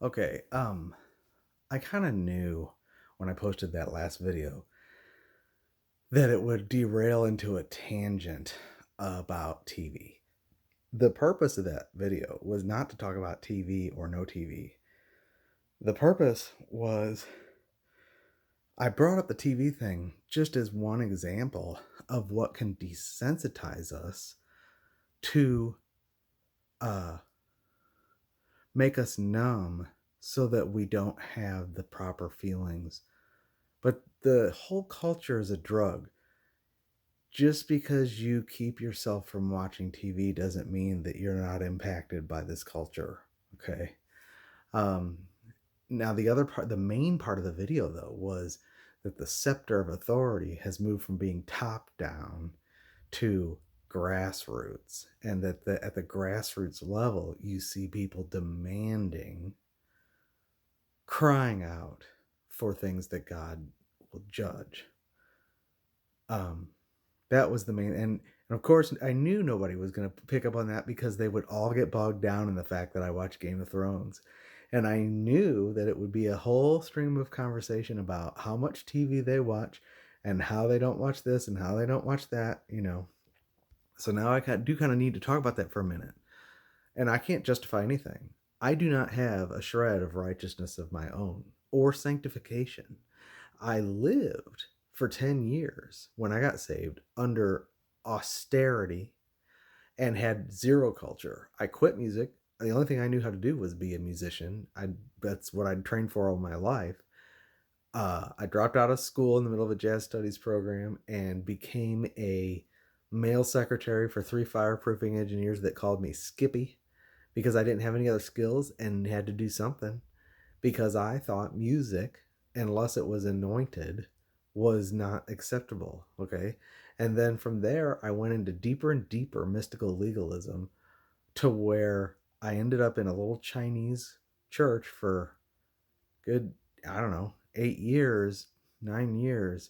Okay, I kind of knew when I posted that last video that it would derail into a tangent about TV. The purpose of that video was not to talk about TV or no TV. The purpose was I brought up the TV thing just as one example of what can desensitize us to uh, make us numb so that we don't have the proper feelings. But the whole culture is a drug. Just because you keep yourself from watching TV doesn't mean that you're not impacted by this culture. Okay. Um, Now, the other part, the main part of the video, though, was that the scepter of authority has moved from being top down to grassroots, and that at the grassroots level, you see people demanding, crying out for things that God will judge. Um, that was the main, and of course, I knew nobody was going to pick up on that because they would all get bogged down in the fact that I watch Game of Thrones. And I knew that it would be a whole stream of conversation about how much TV they watch and how they don't watch this and how they don't watch that. So now do kind of need to talk about that for a minute. And I can't justify anything. I do not have a shred of righteousness of my own or sanctification. I lived for 10 years when I got saved under austerity and had zero culture. I quit music. The only thing I knew how to do was be a musician. That's what I'd trained for all my life. I dropped out of school in the middle of a jazz studies program and became a male secretary for 3 fireproofing engineers that called me Skippy because I didn't have any other skills and had to do something because I thought music, unless it was anointed, was not acceptable. Okay. And then from there, I went into deeper and deeper mystical legalism to where I ended up in a little Chinese church for good, I don't know, 8 years, 9 years,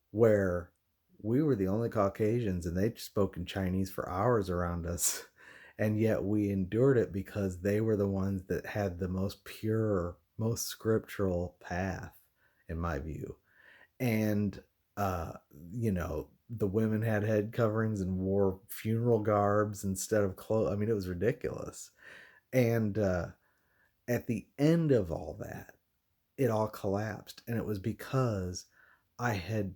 where we were the only Caucasians and they spoke in Chinese for hours around us. And yet we endured it because they were the ones that had the most pure, most scriptural path, in my view. And, uh, the women had head coverings and wore funeral garbs instead of clothes. I mean, it was ridiculous. And at the end of all that, it all collapsed. And it was because I had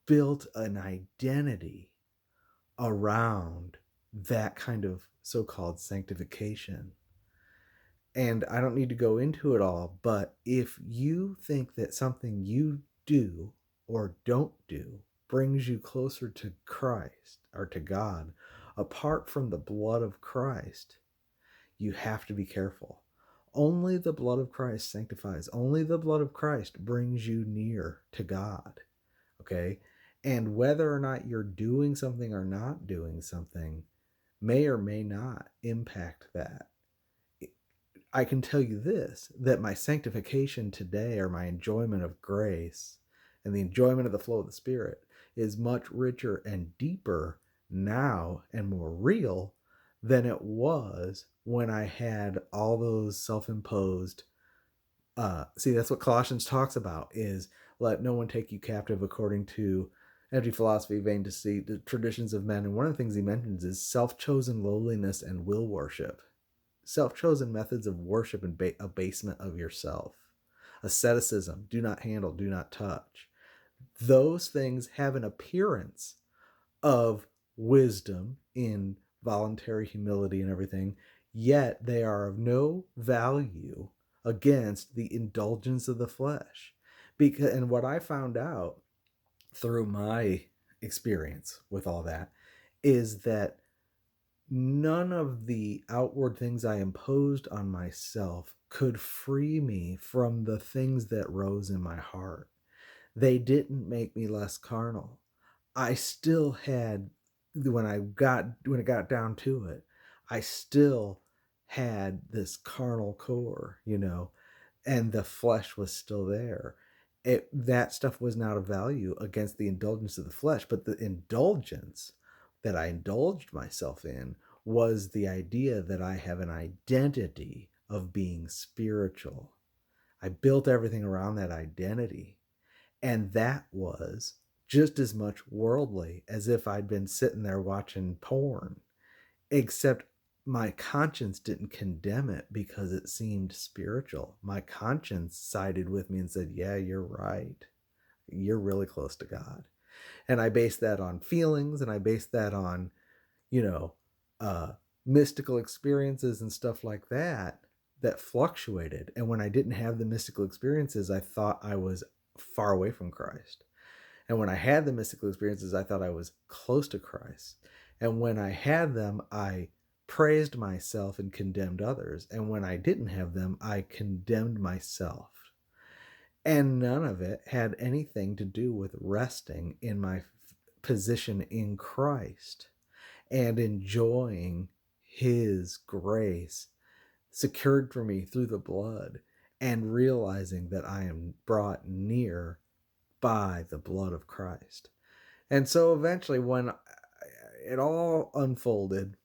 built an identity around that kind of so-called sanctification. And I don't need to go into it all, but if you think that something you do or don't do brings you closer to Christ or to God, apart from the blood of Christ, you have to be careful. Only the blood of Christ sanctifies. Only the blood of Christ brings you near to God. Okay? And whether or not you're doing something or not doing something may or may not impact that. I can tell you this, that my sanctification today, or my enjoyment of grace and the enjoyment of the flow of the Spirit, is much richer and deeper now and more real than it was when I had all those self-imposed. See, that's what Colossians talks about, is let no one take you captive according to empty philosophy, vain deceit, the traditions of men. And one of the things he mentions is self-chosen lowliness and will worship. Self-chosen methods of worship and abasement of yourself. Asceticism, do not handle, do not touch. Those things have an appearance of wisdom in voluntary humility and everything, yet they are of no value against the indulgence of the flesh. And what I found out through my experience with all that is that none of the outward things I imposed on myself could free me from the things that rose in my heart. They didn't make me less carnal. I still had, when it got down to it, I still had this carnal core, and the flesh was still there. That stuff was not of value against the indulgence of the flesh, but the indulgence that I indulged myself in was the idea that I have an identity of being spiritual. I built everything around that identity. And that was just as much worldly as if I'd been sitting there watching porn, except my conscience didn't condemn it because it seemed spiritual. My conscience sided with me and said, yeah, you're right. You're really close to God. And I based that on feelings, and I based that on, you know, uh, mystical experiences and stuff like that that fluctuated. And when I didn't have the mystical experiences, I thought I was far away from Christ. And when I had the mystical experiences, I thought I was close to Christ. And when I had them, I praised myself and condemned others. And when I didn't have them, I condemned myself. And none of it had anything to do with resting in my position in Christ and enjoying his grace secured for me through the blood and realizing that I am brought near by the blood of Christ. And so eventually, when it all unfolded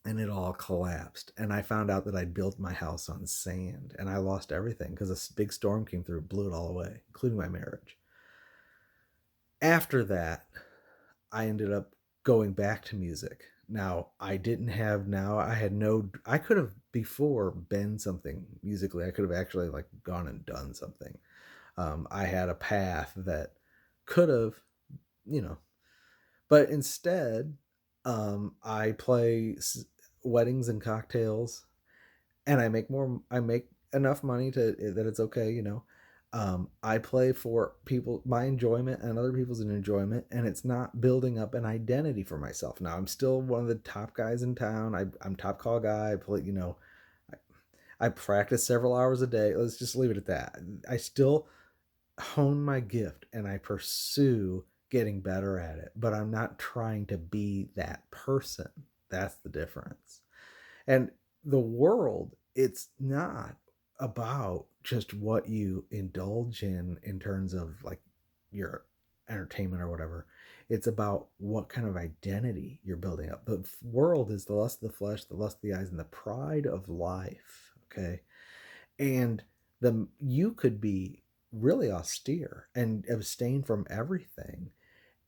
and it all collapsed, and I found out that I'd built my house on sand and I lost everything because a big storm came through, blew it all away, including my marriage. After that, I ended up going back to music. Now, I could have before been something musically. I could have actually like gone and done something. I had a path that could have, you know, but instead, I play weddings and cocktails, and I make enough money that it's okay, you know. I play for people, my enjoyment and other people's enjoyment, and it's not building up an identity for myself. Now, I'm still one of the top guys in town. I'm top call guy. I play, you know, I practice several hours a day. Let's just leave it at that. I still hone my gift and I pursue getting better at it, but I'm not trying to be that person. That's the difference. And the world, it's not about just what you indulge in terms of like your entertainment or whatever. It's about what kind of identity you're building up. The world is the lust of the flesh, the lust of the eyes, and the pride of life. Okay. And you could be really austere and abstain from everything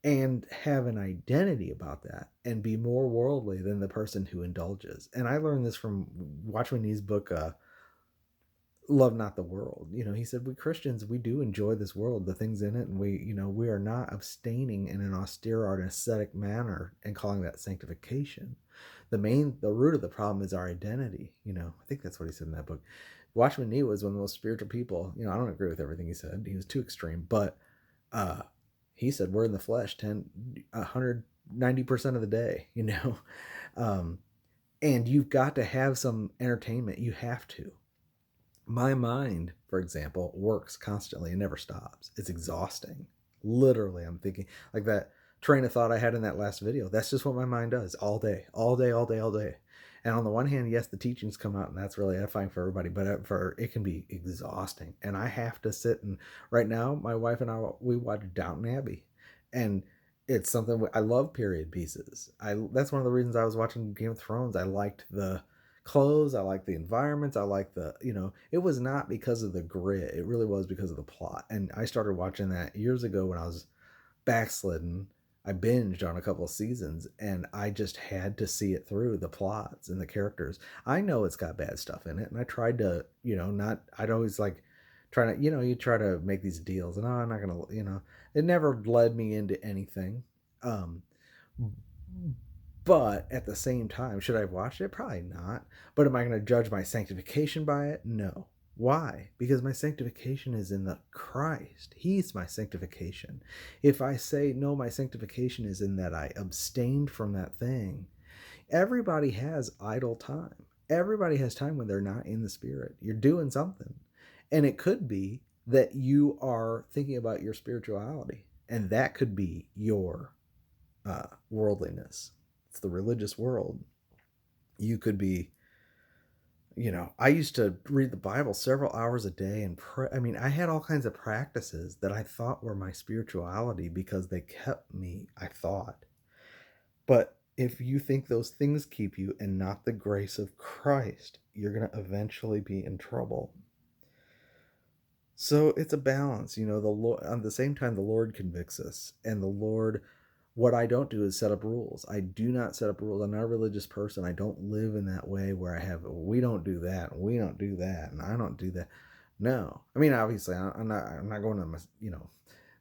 and have an identity about that and be more worldly than the person who indulges. And I learned this from Watchman Nee's book, Love Not the World. You know, he said, we Christians, we do enjoy this world, the things in it, and we are not abstaining in an austere or an ascetic manner and calling that sanctification. The root of the problem is our identity. You know, I think that's what he said in that book. Watchman Nee was one of the most spiritual people. You know, I don't agree with everything he said. He was too extreme, but uh, he said we're in the flesh 190% of the day, you know. Um, and you've got to have some entertainment. You have to. My mind, for example, works constantly and never stops. It's exhausting. Literally, I'm thinking like that train of thought I had in that last video. That's just what my mind does all day, all day, all day, all day. And on the one hand, yes, the teachings come out and that's really edifying for everybody, but for it can be exhausting. And I have to sit and right now, my wife and I, we watch Downton Abbey, and it's something I love period pieces. That's one of the reasons I was watching Game of Thrones. I liked the clothes, I liked the environments, I liked the, you know, it was not because of the grit, it really was because of the plot. And I started watching that years ago when I was backslidden. I binged on a couple of seasons and I just had to see it through, the plots and the characters. I know it's got bad stuff in it, and I tried to, you know, not, I'd always like trying to, you know, you try to make these deals and, oh, I'm not gonna, you know, it never led me into anything. um but at the same time, should I have watched it? Probably not. But am I going to judge my sanctification by it? No. Why? Because my sanctification is in the Christ. He's my sanctification. If I say, no, my sanctification is in that I abstained from that thing, everybody has idle time. Everybody has time when they're not in the Spirit. You're doing something. And it could be that you are thinking about your spirituality, and that could be your worldliness. It's the religious world. You could be, you know, I used to read the Bible several hours a day and pray. I mean, I had all kinds of practices that I thought were my spirituality because they kept me, I thought. But If you think those things keep you and not the grace of Christ, you're going to eventually be in trouble. So it's a balance, the Lord, at the same time, the Lord convicts us, and the Lord, what I don't do is set up rules. I do not set up rules. I'm not a religious person. I don't live in that way where I have, we don't do that, and we don't do that, and I don't do that. No, I mean, obviously, I'm not going to,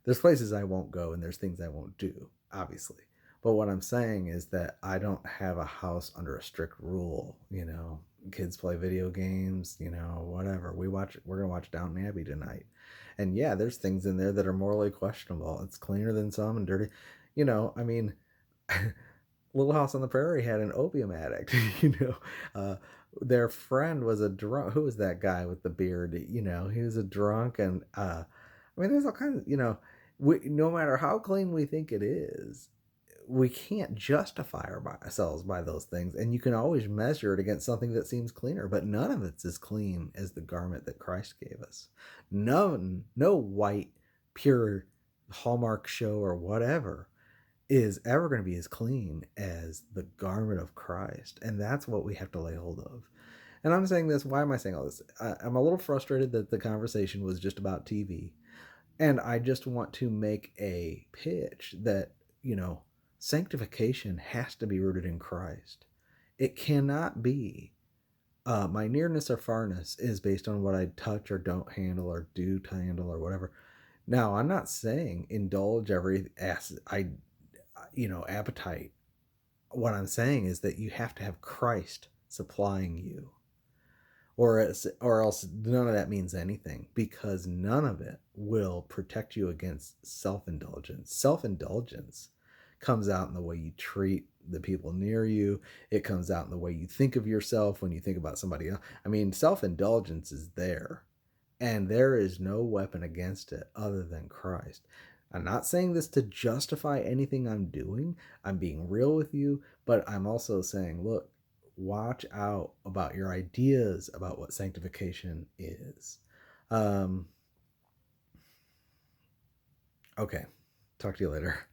there's places I won't go and there's things I won't do, obviously. But what I'm saying is that I don't have a house under a strict rule, Kids play video games, whatever. We're gonna watch Downton Abbey tonight. And yeah, there's things in there that are morally questionable. It's cleaner than some and dirty. I mean, Little House on the Prairie had an opium addict, Uh, their friend was a drunk. Who was that guy with the beard? He was a drunk, and I mean, there's all kinds of, no matter how clean we think it is, we can't justify ourselves by those things. And you can always measure it against something that seems cleaner, but none of it's as clean as the garment that Christ gave us. No white, pure Hallmark show or whatever is ever going to be as clean as the garment of Christ. And that's what we have to lay hold of. And I'm saying this, why am I saying all this? I'm a little frustrated that the conversation was just about TV. And I just want to make a pitch that, sanctification has to be rooted in Christ. It cannot be. My nearness or farness is based on what I touch or don't handle or do to handle or whatever. Now, I'm not saying indulge every appetite. What I'm saying is that you have to have Christ supplying you, or else none of that means anything, because none of it will protect you against self-indulgence. Self-indulgence comes out in the way you treat the people near you. It comes out in the way you think of yourself when you think about somebody else. I mean, self-indulgence is there, and there is no weapon against it other than Christ. I'm not saying this to justify anything I'm doing. I'm being real with you, but I'm also saying, look, watch out about your ideas about what sanctification is. Okay. Talk to you later.